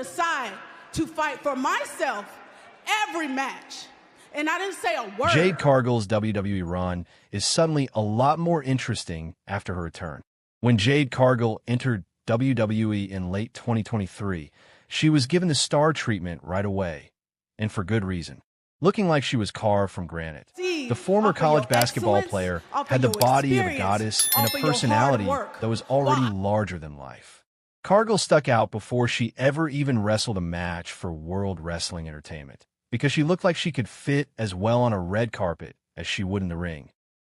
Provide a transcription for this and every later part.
decide to fight for myself every match. And I didn't say a word. Jade Cargill's WWE run is suddenly a lot more interesting after her return. When Jade Cargill entered WWE in late 2023, she was given the star treatment right away, and for good reason. Looking like she was carved from granite. The former college basketball player had the body of a goddess and a personality that was already larger than life. Cargill stuck out before she ever even wrestled a match for World Wrestling Entertainment, because she looked like she could fit as well on a red carpet as she would in the ring.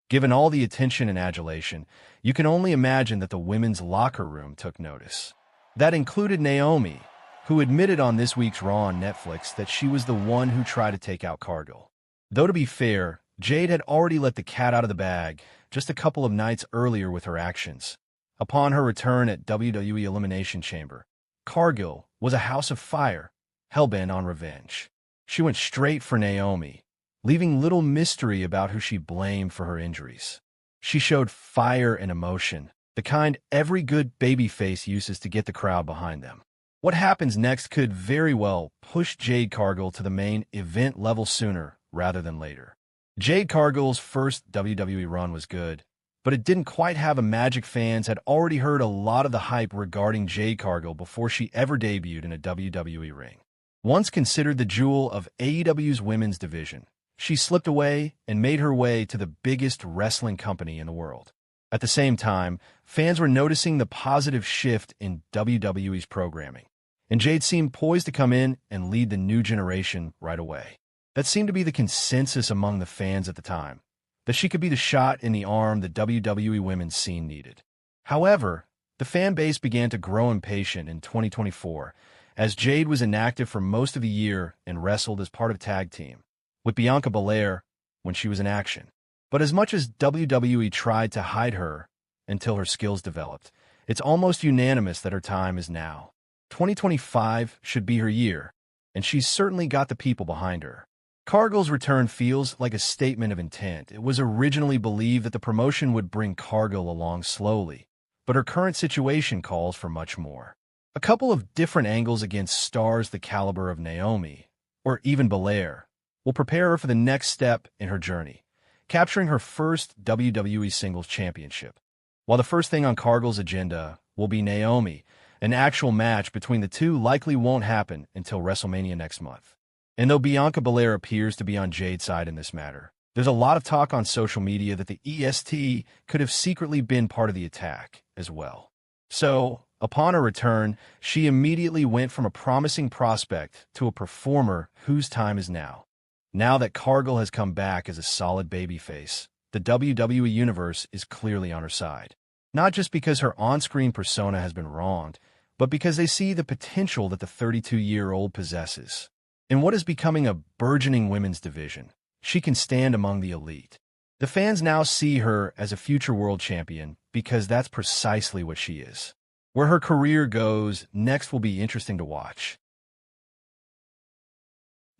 Given all the attention and adulation, you can only imagine that the women's locker room took notice. That included Naomi, who admitted on this week's Raw on Netflix that she was the one who tried to take out Cargill. Though to be fair, Jade had already let the cat out of the bag just a couple of nights earlier with her actions. Upon her return at WWE Elimination Chamber, Cargill was a house of fire, hellbent on revenge. She went straight for Naomi, leaving little mystery about who she blamed for her injuries. She showed fire and emotion, the kind every good babyface uses to get the crowd behind them. What happens next could very well push Jade Cargill to the main event level sooner rather than later. Jade Cargill's first WWE run was good, but it didn't quite have a magic. Fans had already heard a lot of the hype regarding Jade Cargill before she ever debuted in a WWE ring. Once considered the jewel of AEW's women's division, she slipped away and made her way to the biggest wrestling company in the world. At the same time, fans were noticing the positive shift in WWE's programming, and Jade seemed poised to come in and lead the new generation right away. That seemed to be the consensus among the fans at the time, that she could be the shot in the arm the WWE women's scene needed. However, the fan base began to grow impatient in 2024, as Jade was inactive for most of the year and wrestled as part of tag team with Bianca Belair when she was in action. But as much as WWE tried to hide her until her skills developed, it's almost unanimous that her time is now. 2025 should be her year, and she's certainly got the people behind her. Cargill's return feels like a statement of intent. It was originally believed that the promotion would bring Cargill along slowly, but her current situation calls for much more. A couple of different angles against stars the caliber of Naomi, or even Belair, will prepare her for the next step in her journey, capturing her first WWE Singles Championship. While the first thing on Cargill's agenda will be Naomi, an actual match between the two likely won't happen until WrestleMania next month. And though Bianca Belair appears to be on Jade's side in this matter, there's a lot of talk on social media that the EST could have secretly been part of the attack as well. So, upon her return, she immediately went from a promising prospect to a performer whose time is now. Now that Cargill has come back as a solid babyface, the WWE Universe is clearly on her side. Not just because her on-screen persona has been wronged, but because they see the potential that the 32-year-old possesses. In what is becoming a burgeoning women's division, she can stand among the elite. The fans now see her as a future world champion because that's precisely what she is. Where her career goes next will be interesting to watch.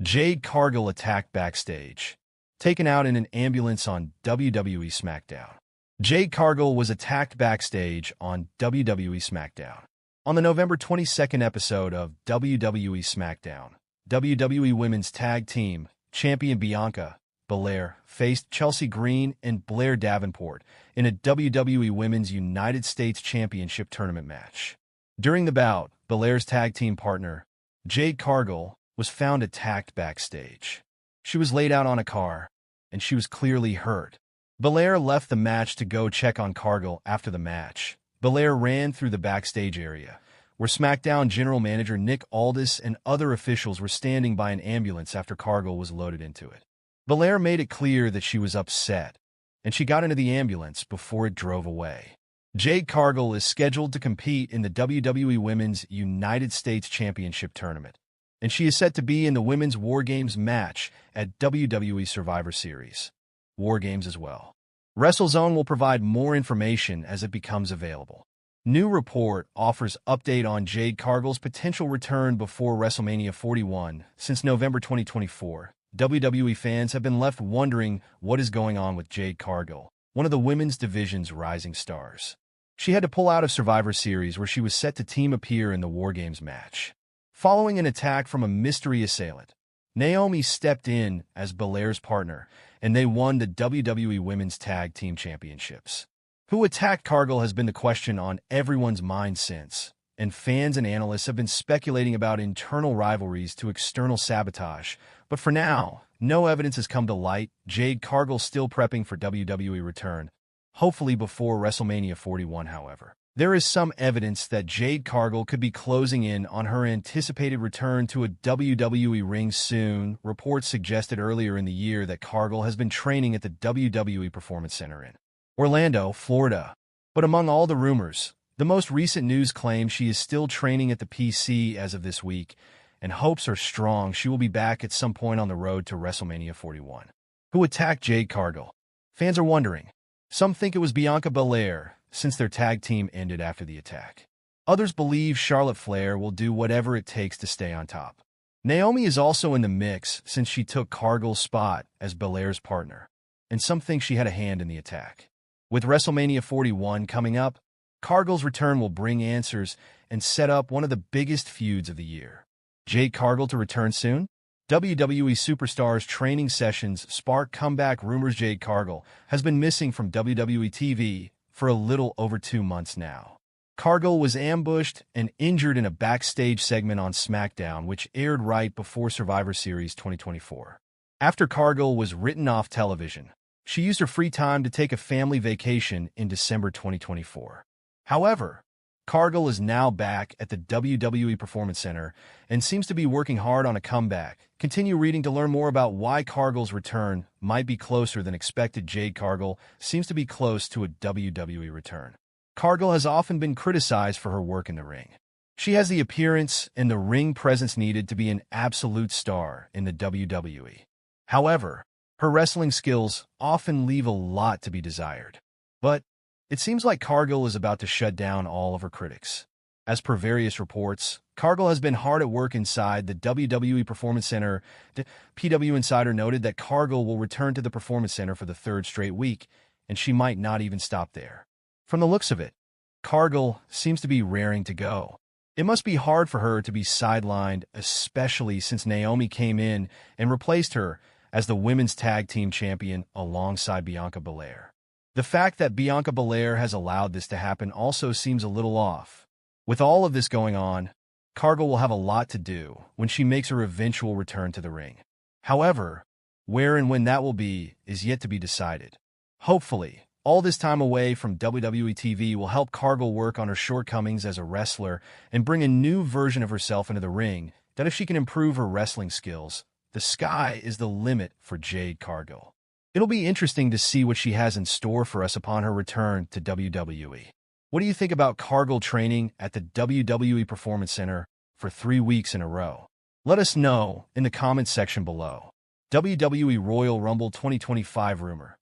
Jade Cargill attacked backstage, taken out in an ambulance on WWE SmackDown. Jade Cargill was attacked backstage on WWE SmackDown. On the November 22nd episode of WWE SmackDown, WWE Women's Tag Team Champion Bianca Belair faced Chelsea Green and Blair Davenport in a WWE Women's United States Championship tournament match. During the bout, Belair's tag team partner, Jade Cargill, was found attacked backstage. She was laid out on a car, and she was clearly hurt. Belair left the match to go check on Cargill after the match. Belair ran through the backstage area, where SmackDown General Manager Nick Aldis and other officials were standing by an ambulance after Cargill was loaded into it. Belair made it clear that she was upset, and she got into the ambulance before it drove away. Jade Cargill is scheduled to compete in the WWE Women's United States Championship Tournament, and she is set to be in the Women's War Games match at WWE Survivor Series War Games as well. WrestleZone will provide more information as it becomes available. New report offers update on Jade Cargill's potential return before WrestleMania 41. Since November 2024, WWE fans have been left wondering what is going on with Jade Cargill, one of the women's division's rising stars. She had to pull out of Survivor Series where she was set to team appear in the War Games match. Following an attack from a mystery assailant, Naomi stepped in as Belair's partner, and they won the WWE Women's Tag Team Championships. Who attacked Cargill has been the question on everyone's mind since, and fans and analysts have been speculating about internal rivalries to external sabotage. But for now, no evidence has come to light. Jade Cargill still prepping for WWE return, hopefully before WrestleMania 41, however. There is some evidence that Jade Cargill could be closing in on her anticipated return to a WWE ring soon. Reports suggested earlier in the year that Cargill has been training at the WWE Performance Center in Orlando, Florida. But among all the rumors, the most recent news claims she is still training at the PC as of this week, and hopes are strong she will be back at some point on the road to WrestleMania 41. Who attacked Jade Cargill? Fans are wondering. Some think it was Bianca Belair, since their tag team ended after the attack. Others believe Charlotte Flair will do whatever it takes to stay on top. Naomi is also in the mix since she took Cargill's spot as Belair's partner, and some think she had a hand in the attack. With WrestleMania 41 coming up, Cargill's return will bring answers and set up one of the biggest feuds of the year. Jade Cargill to return soon? WWE Superstars training sessions spark comeback rumors. Jade Cargill has been missing from WWE TV for a little over 2 months now. Cargill was ambushed and injured in a backstage segment on SmackDown, which aired right before Survivor Series 2024. After Cargill was written off television, she used her free time to take a family vacation in December 2024. However, Cargill is now back at the WWE Performance Center and seems to be working hard on a comeback. Continue reading to learn more about why Cargill's return might be closer than expected. Jade Cargill seems to be close to a WWE return. Cargill has often been criticized for her work in the ring. She has the appearance and the ring presence needed to be an absolute star in the WWE. However, her wrestling skills often leave a lot to be desired. But it seems like Cargill is about to shut down all of her critics. As per various reports, Cargill has been hard at work inside the WWE Performance Center. The PW Insider noted that Cargill will return to the Performance Center for the 3rd straight week, and she might not even stop there. From the looks of it, Cargill seems to be raring to go. It must be hard for her to be sidelined, especially since Naomi came in and replaced her as the Women's Tag Team Champion alongside Bianca Belair. The fact that Bianca Belair has allowed this to happen also seems a little off. With all of this going on, Cargill will have a lot to do when she makes her eventual return to the ring. However, where and when that will be is yet to be decided. Hopefully, all this time away from WWE TV will help Cargill work on her shortcomings as a wrestler and bring a new version of herself into the ring that if she can improve her wrestling skills, the sky is the limit for Jade Cargill. It'll be interesting to see what she has in store for us upon her return to WWE. What do you think about Cargill training at the WWE Performance Center for 3 weeks in a row? Let us know in the comments section below. WWE Royal Rumble 2025 rumor.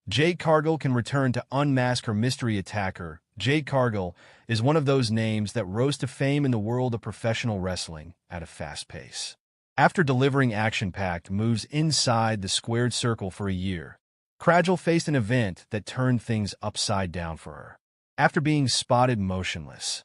Jade Cargill can return to unmask her mystery attacker. Jade Cargill is one of those names that rose to fame in the world of professional wrestling at a fast pace. After delivering action-packed moves inside the squared circle for a year, Cargill faced an event that turned things upside down for her. After being spotted motionless